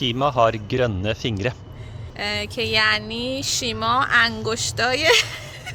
Shima har grønne fingre. که یعنی شیما انگشتای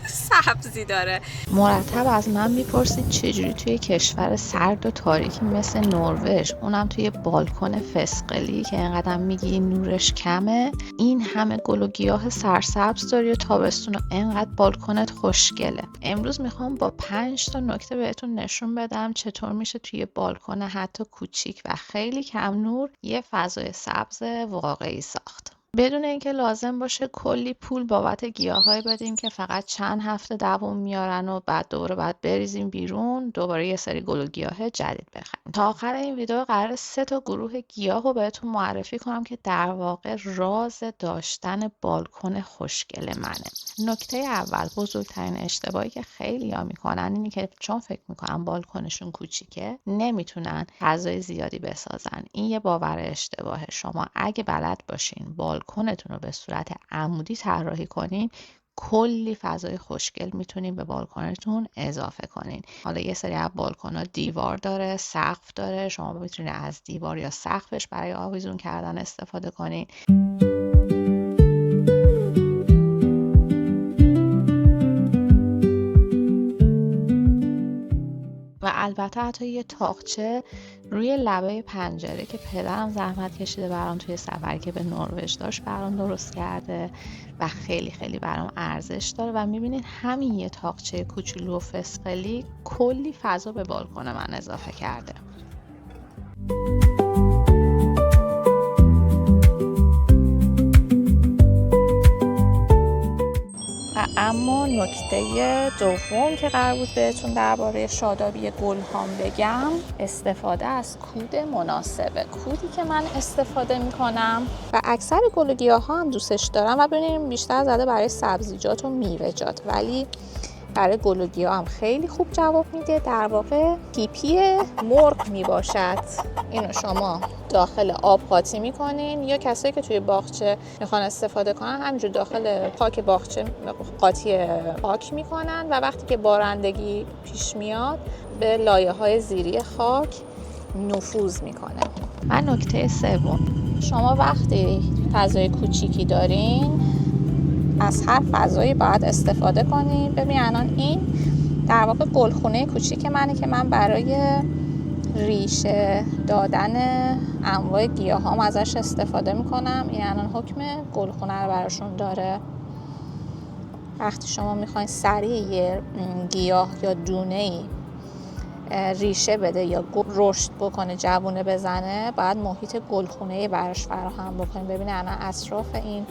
سبزی داره. مرتب از من میپرسید چجوری توی کشور سرد و تاریکی مثل نروژ، اونم توی بالکن فسقلی که اینقدر میگی نورش کمه، این همه گل و گیاه سرسبز داری و تابستون و اینقدر بالکنت خوشگله. امروز میخوام با 5 تا نکته بهتون نشون بدم چطور میشه توی بالکن حتی کوچیک و خیلی کم نور یه فضای سبز واقعی ساخت. بدون اینکه لازم باشه کلی پول بابت گیاهایی بدیم که فقط چند هفته دوام میارن و بعد دوباره باید بریزیم بیرون، دوباره یه سری گل و گیاه جدید بخریم. تا آخر این ویدیو قراره 3 تا گروه گیاه رو بهتون معرفی کنم که در واقع راز داشتن بالکن خوشگل منه. نکته اول، بزرگترین اشتباهی که خیلی‌ها میکنن اینه که چون فکر میکنن بالکنشون کوچیکه نمیتونن فضای زیادی بسازن. این یه باور اشتباهه. شما اگه بلد باشین بالکنتون رو به صورت عمودی طراحی کنین، کلی فضای خوشگل میتونین به بالکنتون اضافه کنین. حالا یه سری از بالکن‌ها دیوار داره، سقف داره، شما میتونین از دیوار یا سقفش برای آویزون کردن استفاده کنین. و البته حتی یه تاقچه روی لبه پنجره که پدرم زحمت کشیده برام توی سفری که به نروژ داشت برام درست کرده و خیلی خیلی برام ارزش داره و میبینید همین یه تاقچه کوچولو و فسقلی کلی فضا به بالکن من اضافه کرده. اما نکته دوم که قرار بود بهتون درباره شادابی گل‌هام بگم، استفاده از کود مناسبه. کودی که من استفاده میکنم و اکثر گل و گیاها هم دوستش دارم و ببینیم بیشتر زده برای سبزیجات و میوه‌جات، ولی برای گل و گیاه هم خیلی خوب جواب میده. در واقع پیپی مرغ میباشد. اینو شما داخل آب قاطی میکنین، یا کسایی که توی باغچه میخوان استفاده کنن همینجور داخل پاک باغچه قاطی پاک میکنن و وقتی که بارندگی پیش میاد به لایه های زیری خاک نفوذ میکنه. و نکته سوم، شما وقتی فضای کوچیکی دارین از هر فضایی باید استفاده کنیم. ببین الان این در واقع گلخونه کوچیک منه که من برای ریشه دادن انواع گیاهام ازش استفاده میکنم. این الان حکم گلخونه رو براشون داره. وقتی شما میخواین سریع یه گیاه یا دونه‌ای ریشه بده یا رشد بکنه، جوونه بزنه، باید محیط گلخونه‌ای براش فراهم بکنیم. ببین الان اطراف این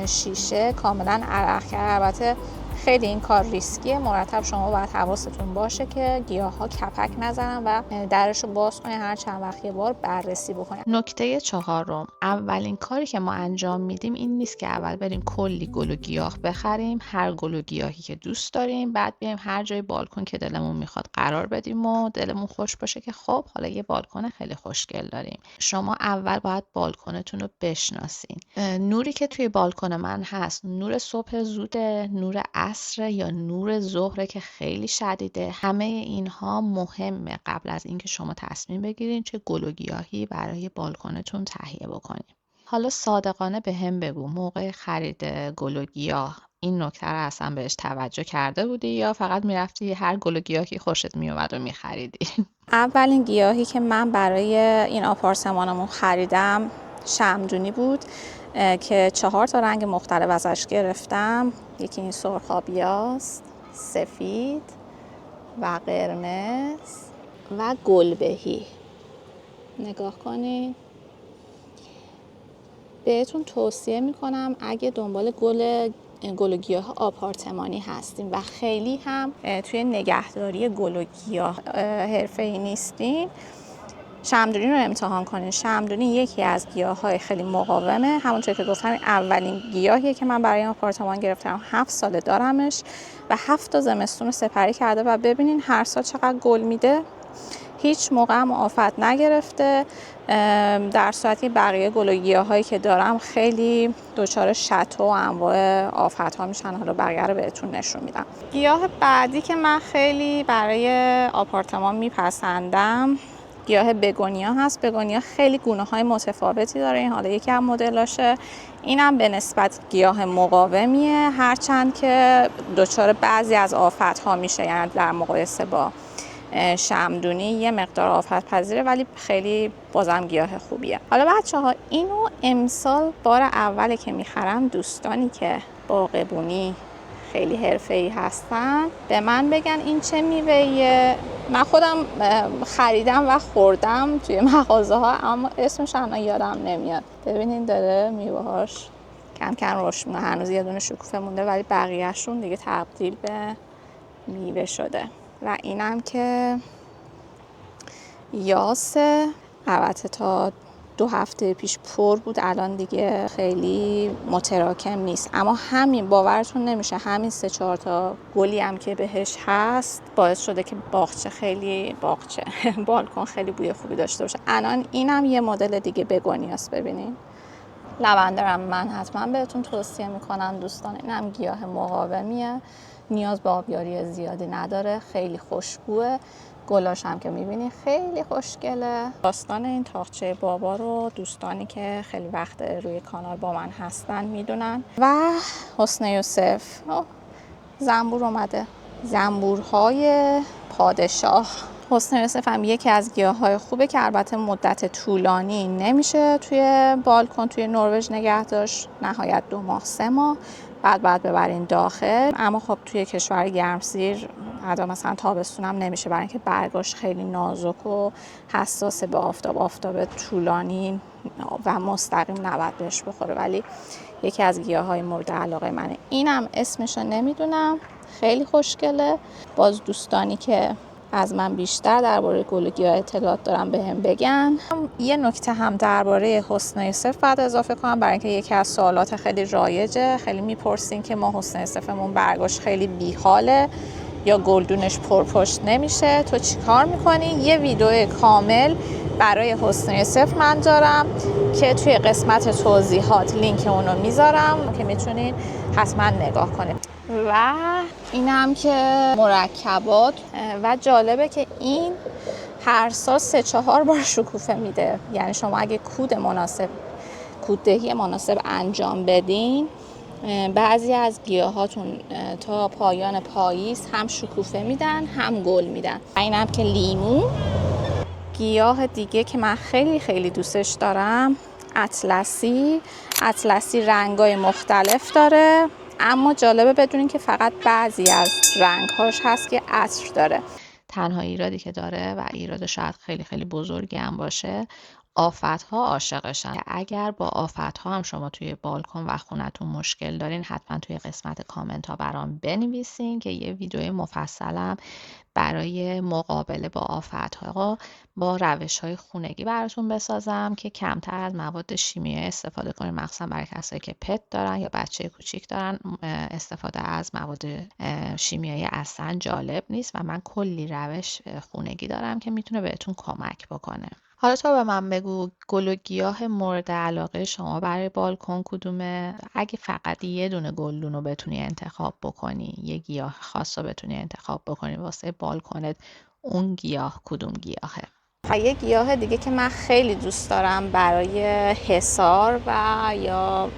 شیشه کاملا عرق کرده. البته خیلی این کار ریسکیه. مرتب شما باید حواستون باشه که گیاها کپک نزنن و درشو باز کنین، هر چند وقت یه بار بررسی بکنین. نکته چهارم، اولین کاری که ما انجام میدیم این نیست که اول بریم کلی گل و گیاه بخریم، هر گل و گیاهی که دوست داریم، بعد بیایم هر جای بالکن که دلمون میخواد قرار بدیم و دلمون خوش باشه که خب حالا یه بالکن خیلی خوشگل داریم. شما اول باید بالکنتون رو بشناسین. نوری که توی بالکن من هست نور صبح زوده، نور عصر یا نور ظهر که خیلی شدیده. همه اینها مهمه قبل از اینکه شما تصمیم بگیرین چه گل و گیاهی برای بالکنتون تهیه بکنین. حالا صادقانه به هم بگو، موقع خرید گل و گیاه این نکته رو اصلا بهش توجه کرده بودی یا فقط میرفتی هر گل و گیاهی خوشت میومد و میخریدی؟ اولین گیاهی که من برای این آپارتمانمون خریدم شمعدونی بود که 4 تا رنگ مختلف ازش گرفتم. یکی این سرخابیاست، سفید و قرمز و گلبهی. نگاه کنید. بهتون توصیه میکنم اگه دنبال گل و گیاه آپارتمانی هستین و خیلی هم توی نگهداری گل و گیاه حرفه‌ای نیستین، شمعدونی رو امتحان کنین. شمعدونی یکی از گیاه‌های خیلی مقاومه. همونطور که گفتم اولین گیاهیه که من برای این آپارتمان گرفتم. 7 ساله دارمش و 7 تا زمستون رو سپری کرده و ببینین هر سال چقدر گل میده. هیچ موقع هم آفت نگرفته، در صورتی بقیه گل و گیاهایی که دارم خیلی دچار شتو و انواع آفت‌ها میشن. حالا بقیه رو بهتون نشون میدم. گیاه بعدی که من خیلی برای آپارتمان میپسندم گیاه بگونیا هست. بگونیا خیلی گونه های متفاوتی داره. این حالا یکی از مدلاشه. اینم به نسبت گیاه مقاومیه، هرچند که دچار بعضی از آفت‌ها میشه، یعنی در مقایسه با شمعدونی یه مقدار آفت پذیره، ولی خیلی بازم گیاه خوبیه. حالا بچه‌ها اینو امسال بار اوله که میخرم. دوستانی که باغبونی خیلی حرفه‌ای هستن به من بگن این چه میوه‌ایه. من خودم خریدم و خوردم توی مغازه ها، اما اسمش الان یادم نمیاد. ببینین داره میوه‌هاش کم کم رشد میکنه. هنوز یه دونه شکوفه مونده ولی بقیه‌شون دیگه تبدیل به میوه شده. و اینم که یاسه، البته تا 2 هفته پیش پر بود، الان دیگه خیلی متراکم نیست، اما همین باورتون نمیشه همین 3-4 تا گلی هم که بهش هست باعث شده که بالکن خیلی بوی خوبی داشته باشه. الان اینم یه مدل دیگه بگونیاست. ببینین لوندرم من حتما بهتون توصیه میکنم دوستان. اینم گیاه مقاومیه، نیاز به آبیاری زیادی نداره، خیلی خوشبوه. گلاش هم که میبینی خیلی خوشگله. داستان این تاقچه بابا رو دوستانی که خیلی وقت روی کانال با من هستن میدونن. و حسن یوسف زنبور اومده، زنبورهای پادشاه. حسن یوسف هم یکی از گیاهای خوبه که البته مدت طولانی نمیشه توی بالکن توی نروژ نگه داشت، نهایت 2 ماه 3 ماه بعد ببرین داخل. اما خب توی کشور گرمسیر حتی مثلا تابستون هم نمیشه، برای اینکه برگاش خیلی نازک و حساس به آفتاب طولانی و مستقیم نباید بهش بخوره. ولی یکی از گیاهای مورد علاقه منه. اینم اسمشو نمیدونم، خیلی خوشگله. باز دوستانی که از من بیشتر درباره گل و گیاه اطلاعات دارم بهم بگن. یه نکته هم درباره حسن یوسف بعد اضافه کنم، برای اینکه یکی از سوالات خیلی رایجه. خیلی میپرسین که ما حسن یوسفمون برگاش خیلی بیحاله یا گلدونش پرپشت نمیشه، تو چی کار میکنی؟ یه ویدیو کامل برای حسن یوسف من دارم که توی قسمت توضیحات لینک اونو میذارم که میتونین حتما نگاه کنید. و اینم که مرکبات، و جالبه که این هر سال 3-4 بار شکوفه میده. یعنی شما اگه کوددهی مناسب انجام بدین، بعضی از گیاهاتون تا پایان پاییز هم شکوفه میدن هم گل میدن. اینم که لیمو، گیاه دیگه که من خیلی خیلی دوستش دارم، اطلسی رنگای مختلف داره، اما جالبه بدونین که فقط بعضی از رنگهاش هست که عطر داره. تنها ایرادی که داره و ایراد شاید خیلی خیلی بزرگی هم باشه، آفت‌ها عاشقشن. اگر با آفت‌ها هم شما توی بالکن و خونتون مشکل دارین، حتما توی قسمت کامنت ها برام بنویسین که یه ویدیو مفصلم برای مقابله با آفت‌ها با روش‌های خونگی براتون بسازم که کمتر از مواد شیمیایی استفاده کنین، مخصوصا برای کسایی که پت دارن یا بچه کوچیک دارن. استفاده از مواد شیمیایی اصلا جالب نیست و من کلی روش خونگی دارم که میتونه بهتون کمک بکنه. حالا تو به من بگو گل و گیاه مورد علاقه شما برای بالکن کدومه؟ اگه فقط یه دونه گلدون رو بتونی انتخاب بکنی، یه گیاه خاص رو بتونی انتخاب بکنی واسه بالکنت، اون گیاه کدوم گیاهه؟ یه گیاه دیگه که من خیلی دوست دارم برای حصار و یا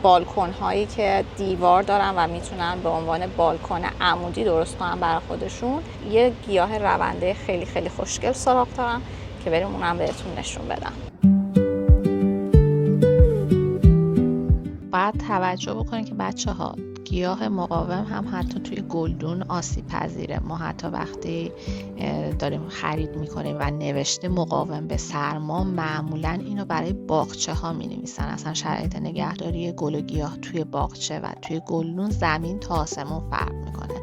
بالکن هایی که دیوار دارن و میتونن به عنوان بالکن عمودی درست کنن برای خودشون، یه گیاه رونده خیلی خیلی خوشگل سراغ دارم که بریم اونم بهتون نشون بدم. باید توجه بکنید که بچه ها گیاه مقاوم هم حتی توی گلدون آسیب پذیره. ما حتی وقتی داریم خرید میکنیم و نوشته مقاوم به سرما، معمولا اینو برای باغچه ها می نویسن. اصلا شرایط نگهداری گل و گیاه توی باغچه و توی گلدون زمین تا آسمون فرق میکنه.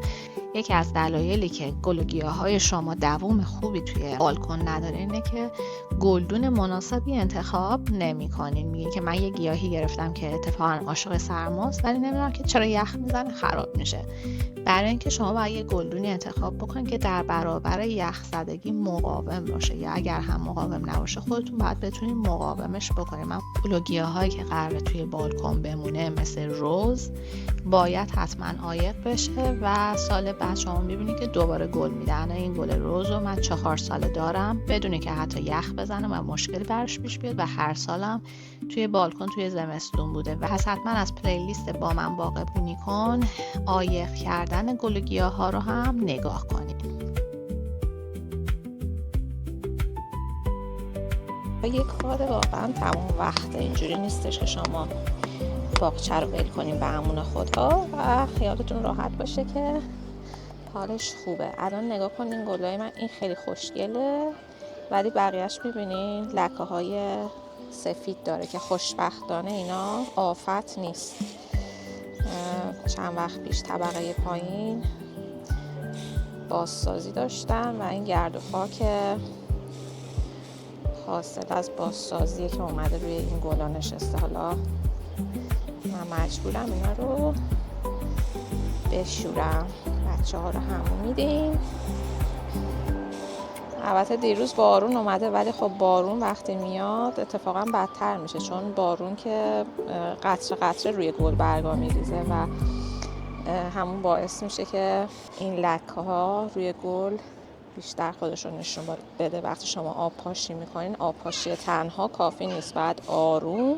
یکی از دلایلی که گل و گیاهای شما دوام خوبی توی بالکن نداره اینه که گلدون مناسبی انتخاب نمی‌کنین. میگین که من یه گیاهی گرفتم که اتفاقا عاشق سرماست ولی نمیدونم که چرا یخ میزنه خراب میشه. برای اینکه شما باید یه گلدونی انتخاب بکنین که در برابر یخ زدگی مقاوم باشه، یا اگر هم مقاوم نباشه خودتون باید بتونین مقاومش بکنین. من گل و گیاهایی که قراره توی بالکن بمونه مثل روز باید حتما عایق بشه و سال بعد بعد شما میبینید که دوباره گل میدن. این گل روز رو من 4 ساله دارم بدون که حتی یخ بزنه و مشکلی براش پیش بیاد و هر سالم توی بالکن توی زمستون بوده و پس حتما از پلیلیست با من باغبونی کن عایق کردن گل و گیاه ها رو هم نگاه کنید. یک کار واقعا تمام وقت، اینجوری نیستش که شما باغچه رو ول کنیم به امون خدا و خیالتون راحت باشه که حالش خوبه. الان نگاه کنین گلای من، این خیلی خوشگله ولی بقیهش میبینین لکه های سفید داره که خوشبختانه اینا آفت نیست. چند وقت پیش طبقه پایین بازسازی داشتن و این گرد و خاک حاصل از بازسازیه که اومده روی این گلا نشسته. حالا من مجبورم اینا رو بشورم. بچه ها رو همون میدیم. البته دیروز بارون اومده ولی خب بارون وقتی میاد اتفاقا بدتر میشه، چون بارون که قطره قطره روی گل برگا میریزه و همون باعث میشه که این لکه ها روی گل بیشتر خودشون نشون بده. وقتی شما آب پاشی میکنین، آب پاشی تنها کافی نیست، بعد آروم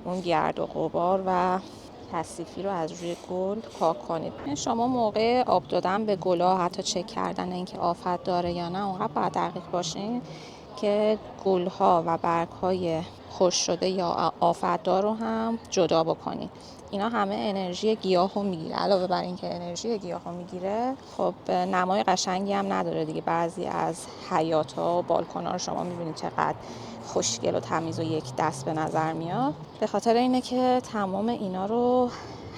اون گرد و غبار و کثیفی رو از روی گل پاک کنید. شما موقع آب دادن به گل‌ها، حتی چک کردن اینکه آفت داره یا نه، اونقدر باید دقیق باشین که گل‌ها و برگ‌های خشک شده یا آفت‌دار رو هم جدا بکنید. اینا همه انرژی گیاه رو میگیره. علاوه بر اینکه انرژی گیاه رو میگیره، خب نمای قشنگی هم نداره دیگه. بعضی از حیاط‌ها و بالکن‌ها رو شما میبینید چقدر خوشگل و تمیز و یک دست به نظر میاد. به خاطر اینه که تمام اینا رو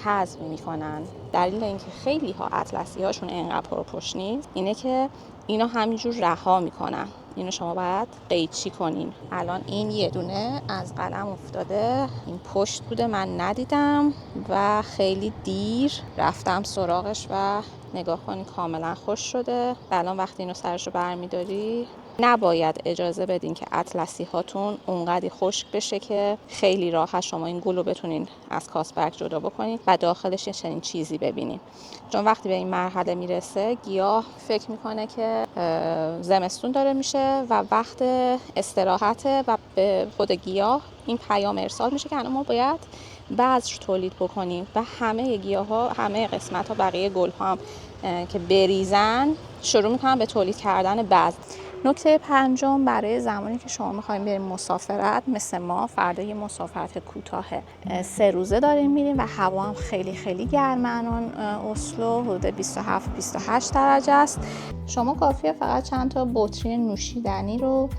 حذف میکنن. دلیل اینکه خیلی ها اطلسی هاشون اینقدر پرپشت نیست اینه که اینا همینجور رها میکنن. اینو شما باید قیچی کنین. الان این یه دونه از قلم افتاده، این پشت بوده، من ندیدم و خیلی دیر رفتم سراغش و نگاه کنین کاملا خوش شده. الان وقتی اینو سرشو برمیداری نباید اجازه بدین که اطلسی هاتون اونقدر خشک بشه که خیلی راحت شما این گل رو بتونین از کاسبرگ جدا بکنین و داخلش یه چنین چیزی ببینین. چون وقتی به این مرحله میرسه گیاه فکر میکنه که زمستون داره میشه و وقت استراحته و به خود گیاه این پیام ارسال میشه که الان ما باید بذر تولید بکنیم و همه گیاه ها، همه قسمت ها، بقیه گل ها هم که بریزن شروع میکنن به تولید کردن بذر. نکته پنجم، برای زمانی که شما میخوایم بریم مسافرت، مثل ما فردا یه مسافرت کوتاه 3 روزه داریم میریم و هوا هم خیلی خیلی گرمه. الان اسلو حدود 27-28 درجه است. شما کافیه فقط چند تا بطری نوشیدنی رو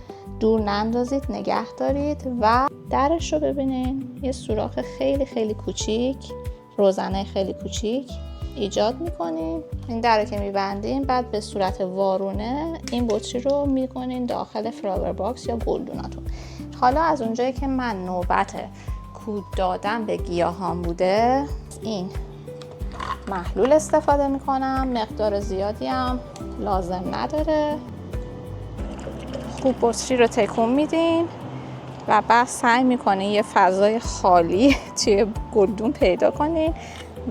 دور نندازید، نگه دارید و درش رو ببینین یه سوراخ خیلی خیلی کوچیک، روزنه خیلی کوچیک ایجاد میکنین. این در که میبندین، بعد به صورت وارونه این بطری رو میکنین داخل فلاور باکس یا گلدوناتون. حالا از اونجایی که من نوبت کود دادن به گیاهان بوده، این محلول استفاده میکنم. مقدار زیادی هم لازم نداره. خوب بطری رو تکون میدین و بعد سعی میکنین یه فضای خالی توی گلدون پیدا کنین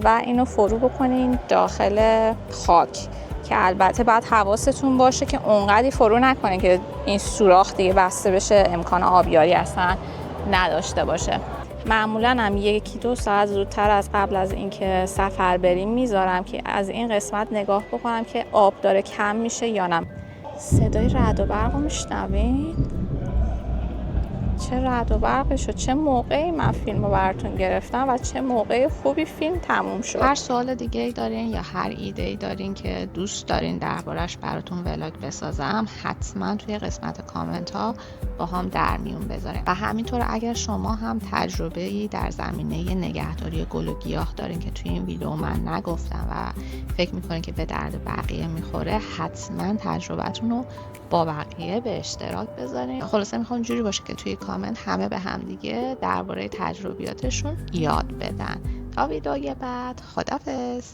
و اینو فرو بکنین داخل خاک، که البته باید حواستون باشه که اونقدی فرو نکنین که این سوراخ دیگه بسته بشه، امکان آبیاری اصلا نداشته باشه. معمولا هم 1-2 ساعت زودتر از قبل از اینکه سفر بریم میذارم که از این قسمت نگاه بکنم که آب داره کم میشه یا نه. صدای رعد و برق رو میشنوین؟ چه رعد و برقی شد، چه موقعی من فیلم رو براتون گرفتم و چه موقعی خوبی فیلم تموم شد. هر سوال دیگه ای دارین یا هر ایده ای دارین که دوست دارین دربارش براتون ولاگ بسازم، حتما توی قسمت کامنت ها با هم در میون بذارین. و همینطور اگر شما هم تجربه ای در زمینه نگهداری گل و گیاه دارین که توی این ویدیو من نگفتم و فکر میکنین که به درد بقیه میخوره، حتما تجربتون رو با بقیه به اشتراک بذارین. خلاصه میخوام جوری باشه که توی کامنت همه به هم دیگه درباره تجربیاتشون یاد بدن. تا ویدیوی بعد، خداحافظ.